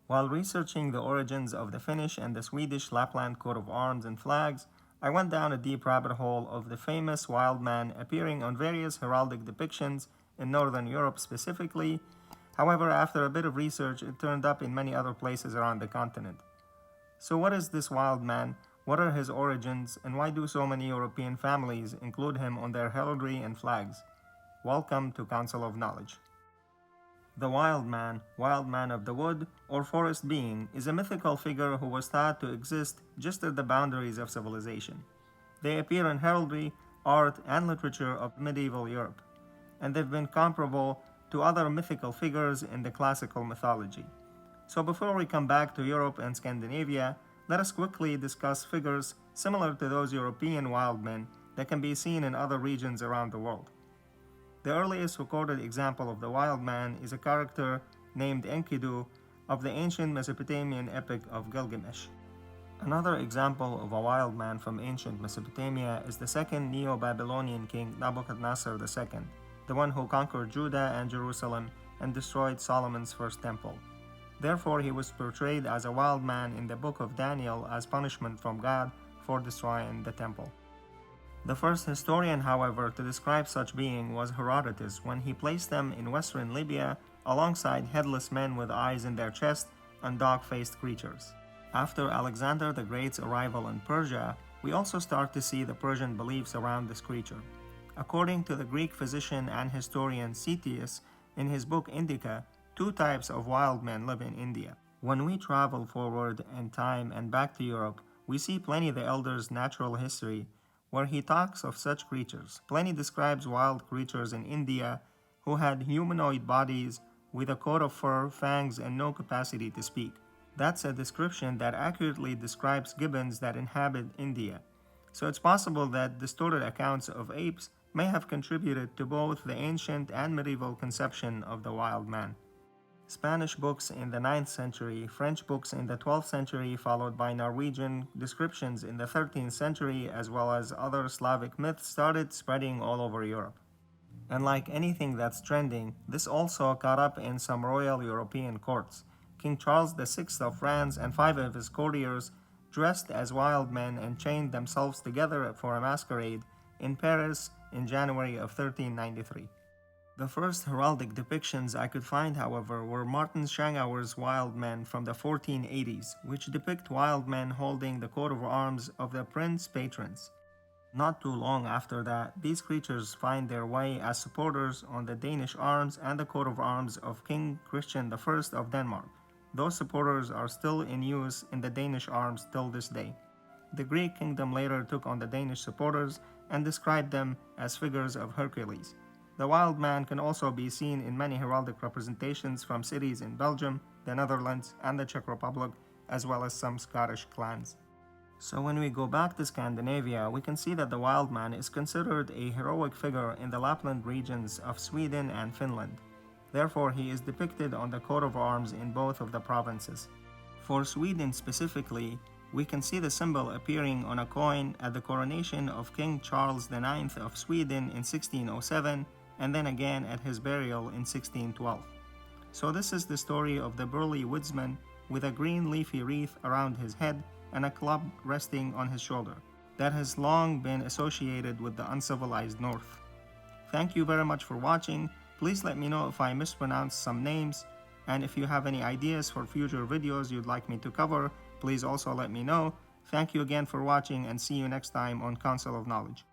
While researching the origins of the Finnish and the Swedish Lapland coat of arms and flags, I went down a deep rabbit hole of the famous Wildman appearing on various heraldic depictions in Northern Europe specifically. However, after a bit of research, it turned up in many other places around the continent. So what is this Wildman? What are his origins, and why do so many European families include him on their heraldry and flags? Welcome to Council of Knowledge. The Wildman of the wood, or forest being, is a mythical figure who was thought to exist just at the boundaries of civilization. They appear in heraldry, art, and literature of medieval Europe, and they've been comparable to other mythical figures in the classical mythology. So before we come back to Europe and Scandinavia, let us quickly discuss figures similar to those European wild men that can be seen in other regions around the world. The earliest recorded example of the wild man is a character named Enkidu of the ancient Mesopotamian epic of Gilgamesh. Another example of a wild man from ancient Mesopotamia is the second Neo-Babylonian king Nebuchadnezzar II, the one who conquered Judah and Jerusalem and destroyed Solomon's first temple. Therefore, he was portrayed as a wild man in the book of Daniel as punishment from God for destroying the temple. The first historian, however, to describe such being was Herodotus when he placed them in western Libya alongside headless men with eyes in their chest and dog-faced creatures. After Alexander the Great's arrival in Persia, we also start to see the Persian beliefs around this creature. According to the Greek physician and historian Ctesias, in his book Indica, two types of wild men live in India. When we travel forward in time and back to Europe, we see Pliny the Elder's Natural History, where he talks of such creatures. Pliny describes wild creatures in India who had humanoid bodies with a coat of fur, fangs, and no capacity to speak. That's a description that accurately describes gibbons that inhabit India. So it's possible that distorted accounts of apes may have contributed to both the ancient and medieval conception of the wild man. Spanish books in the 9th century, French books in the 12th century, followed by Norwegian descriptions in the 13th century, as well as other Slavic myths started spreading all over Europe. And like anything that's trending, this also caught up in some royal European courts. King Charles VI of France and 5 of his courtiers dressed as wild men and chained themselves together for a masquerade in Paris in January of 1393. The first heraldic depictions I could find, however, were Martin Schangauer's Wild Men from the 1480s, which depict wild men holding the coat of arms of the prince patrons. Not too long after that, these creatures find their way as supporters on the Danish arms and the coat of arms of King Christian I of Denmark. Those supporters are still in use in the Danish arms till this day. The Greek kingdom later took on the Danish supporters and described them as figures of Hercules. The wild man can also be seen in many heraldic representations from cities in Belgium, the Netherlands, and the Czech Republic, as well as some Scottish clans. So when we go back to Scandinavia, we can see that the wild man is considered a heroic figure in the Lapland regions of Sweden and Finland. Therefore, he is depicted on the coat of arms in both of the provinces. For Sweden specifically, we can see the symbol appearing on a coin at the coronation of King Charles IX of Sweden in 1607, and then again at his burial in 1612. So this is the story of the burly woodsman with a green leafy wreath around his head and a club resting on his shoulder that has long been associated with the uncivilized North. Thank you very much for watching. Please let me know if I mispronounced some names, and if you have any ideas for future videos you'd like me to cover, please also let me know. Thank you again for watching, and see you next time on Council of Knowledge.